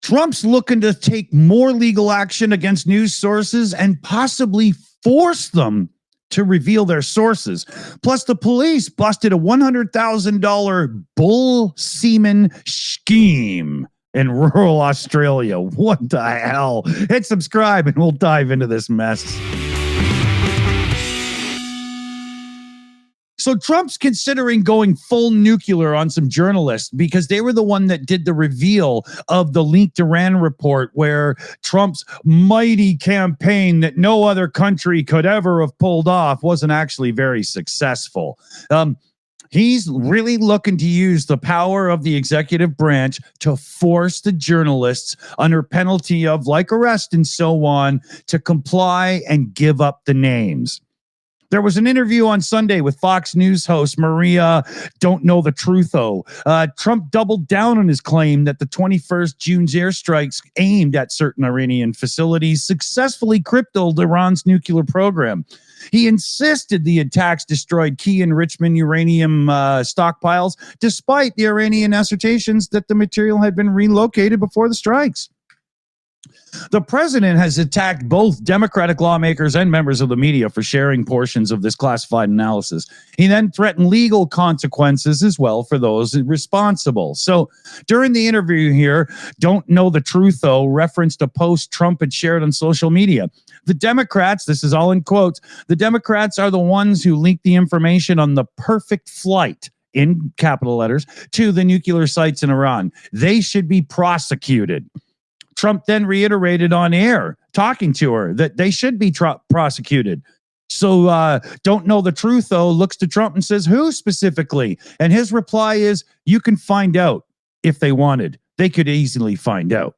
Trump's looking to take more legal action against news sources and possibly force them to reveal their sources. Plus, the police busted a $100,000 Bull Semen scheme in rural Australia. What the hell? Hit subscribe and we'll dive into this mess. So Trump's considering going full nuclear on some journalists because they were the one that did the reveal of the leaked Iran report where Trump's mighty campaign that no other country could ever have pulled off wasn't actually very successful. He's really looking to use the power of the executive branch to force the journalists under penalty of like arrest and so on to comply and give up the names. There was an interview on Sunday with Fox News host Maria Don't Know the Trutho. Trump doubled down on his claim that the 21st June's airstrikes aimed at certain Iranian facilities successfully crippled Iran's nuclear program. He insisted the attacks destroyed key enrichment uranium stockpiles, despite the Iranian assertions that the material had been relocated before the strikes. The president has attacked both Democratic lawmakers and members of the media for sharing portions of this classified analysis. He then threatened legal consequences as well for those responsible. So during the interview here, Don't Know the Truth, though, referenced a post Trump had shared on social media. The Democrats, this is all in quotes, the Democrats are the ones who leaked the information on the perfect flight, in capital letters, to the nuclear sites in Iran. They should be prosecuted. Trump then reiterated on air, talking to her, that they should be prosecuted. So Don't Know the Truth, though, looks to Trump and says, who specifically? And his reply is, you can find out if they wanted. They could easily find out.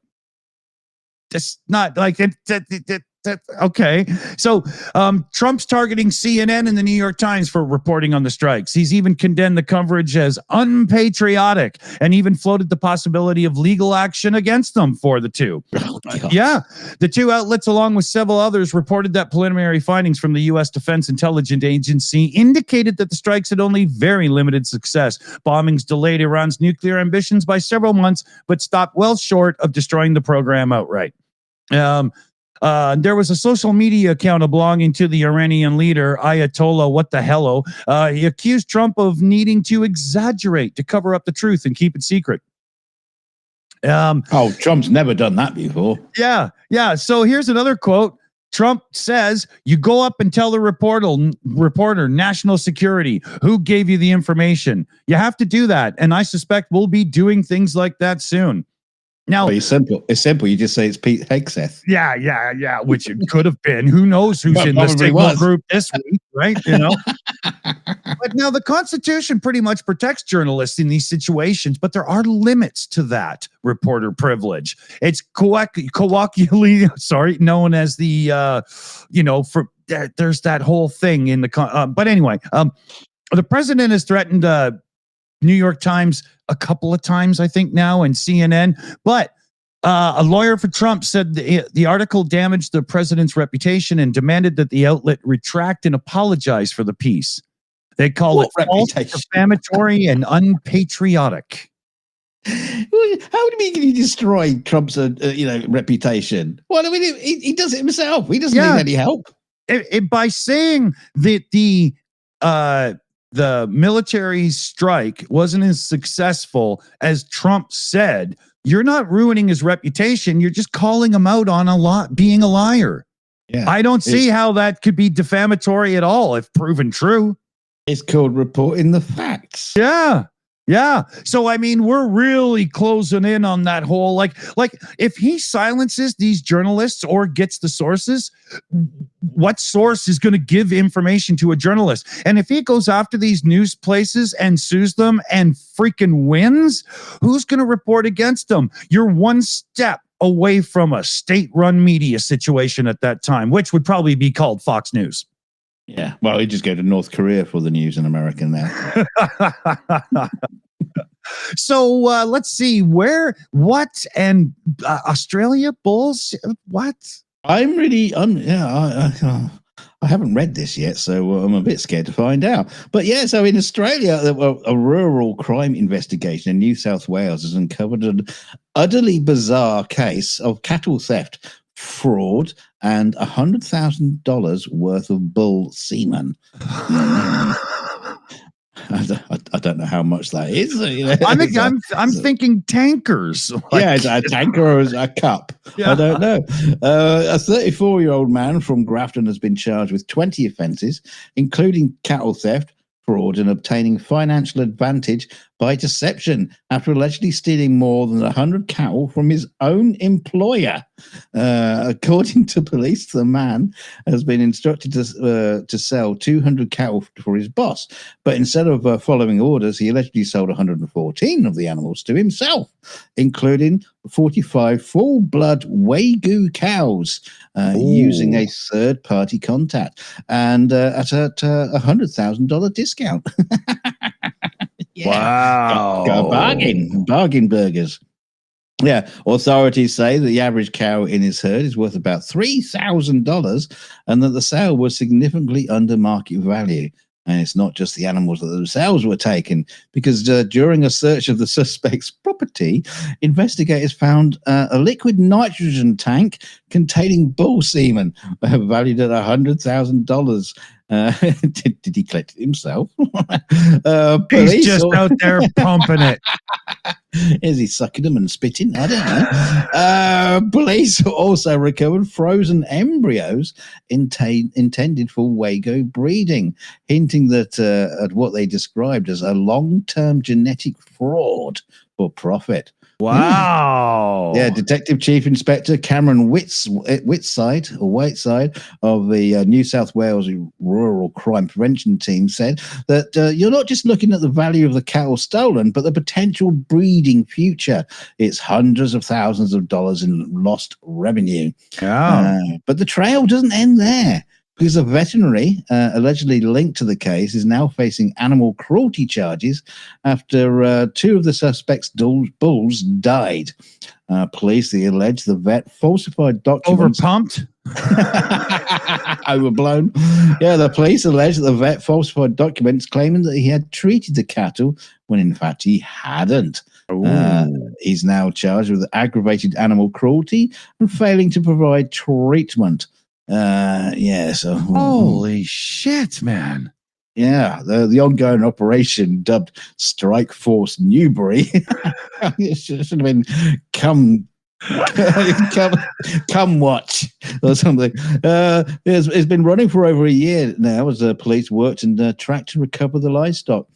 That's not like it. Okay. So Trump's targeting CNN and the New York Times for reporting on the strikes. He's even condemned the coverage as unpatriotic and even floated the possibility of legal action against them for the two. Oh, yeah. The two outlets, along with several others, reported that preliminary findings from the U.S. Defense Intelligence Agency indicated that the strikes had only very limited success. Bombings delayed Iran's nuclear ambitions by several months, but stopped well short of destroying the program outright. There was a social media account belonging to the Iranian leader, Ayatollah What the Hello. He accused Trump of needing to exaggerate to cover up the truth and keep it secret. Trump's never done that before. Yeah. So here's another quote. Trump says, you go up and tell the reporter, national security, who gave you the information. You have to do that. And I suspect we'll be doing things like that soon. Now, it's simple. You just say it's Pete Hegseth. Yeah. Which it could have been. Who knows who's in the signal group this week, right? You know. But now the Constitution pretty much protects journalists in these situations, but there are limits to that reporter privilege. It's colloquially, known as the, there's that whole thing in the. But anyway, the president has threatened New York Times a couple of times, I think now, and CNN. But a lawyer for Trump said the article damaged the president's reputation and demanded that the outlet retract and apologize for the piece. They call it false, defamatory, and unpatriotic. How do you destroy Trump's reputation? Well, I mean, he does it himself. He doesn't need any help. By saying that the military strike wasn't as successful as Trump said, you're not ruining his reputation. You're just calling him out on being a liar. Yeah, I don't see how that could be defamatory at all if proven true. It's called reporting the facts. Yeah. So, I mean, we're really closing in on that whole, like if he silences these journalists or gets the sources, what source is going to give information to a journalist? And if he goes after these news places and sues them and freaking wins, who's going to report against them? You're one step away from a state-run media situation at that time, which would probably be called Fox News. Yeah, well, you just go to North Korea for the news in America now. So let's see Australia Bulls. What? I'm I haven't read this yet, so I'm a bit scared to find out. But yeah, so in Australia, a rural crime investigation in New South Wales has uncovered an utterly bizarre case of cattle theft, fraud, and $100,000 worth of bull semen. I don't know how much that is. I'm thinking tankers. Yeah, it's a tanker or a cup. Yeah. I don't know. A 34-year-old man from Grafton has been charged with 20 offences, including cattle theft, fraud, and obtaining financial advantage by deception after allegedly stealing more than 100 cattle from his own employer. According to police, the man has been instructed to sell 200 cattle for his boss, but instead of following orders, he allegedly sold 114 of the animals to himself, including 45 full-blood Wagyu cows, using a third-party contact, and at a $100,000 discount. Yeah. Wow. Got a bargain burgers. Yeah, authorities say that the average cow in his herd is worth about $3,000 and that the sale was significantly under market value. And it's not just the animals that themselves were taken, because during a search of the suspect's property, investigators found a liquid nitrogen tank containing bull semen, valued at $100,000. Did he collect it himself? He's just out there pumping it. Is he sucking them and spitting? I don't know. Police also recovered frozen embryos intended for Wagyu breeding, hinting that at what they described as a long-term genetic fraud for profit. Wow. Yeah, Detective Chief Inspector Cameron Whiteside of the New South Wales Rural Crime Prevention Team said that you're not just looking at the value of the cattle stolen, but the potential breeding future. It's hundreds of thousands of dollars in lost revenue. But the trail doesn't end there, because a veterinary allegedly linked to the case is now facing animal cruelty charges after two of the suspect's bulls died. Police allege the vet falsified documents. Overpumped? Overblown. Yeah, the police allege that the vet falsified documents claiming that he had treated the cattle when in fact he hadn't. He's now charged with aggravated animal cruelty and failing to provide treatment. So holy shit, man. Yeah, the ongoing operation dubbed Strike Force Newbury it should have been come watch or something. It's been running for over a year now as the police worked and tracked to recover the livestock.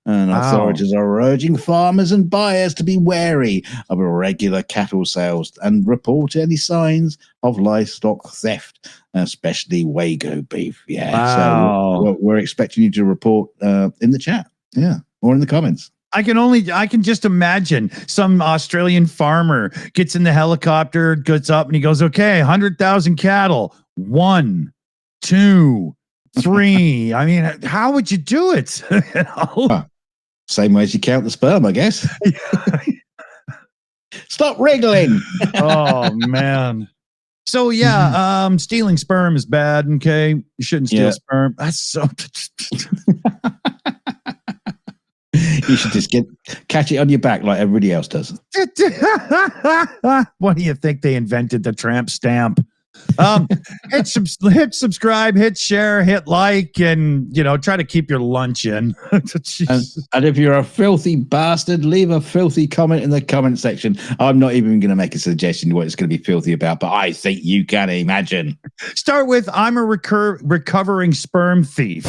And authorities are urging farmers and buyers to be wary of irregular cattle sales and report any signs of livestock theft, especially Wagyu beef. Yeah, so we're expecting you to report in the chat, or in the comments. I can just imagine some Australian farmer gets in the helicopter, gets up, and he goes, "Okay, 100,000 cattle. 1, 2, 3." I mean, how would you do it? Same way as you count the sperm, I guess. Stop wriggling. Oh man. So yeah, stealing sperm is bad. Okay, you shouldn't steal sperm. That's so. You should just catch it on your back like everybody else does. What do you think they invented the tramp stamp? Hit subscribe, hit share, hit like, and try to keep your lunch in. and if you're a filthy bastard, leave a filthy comment in the comment section. I'm not even going to make a suggestion what it's going to be filthy about, but I think you can imagine. Start with, I'm a recovering sperm thief.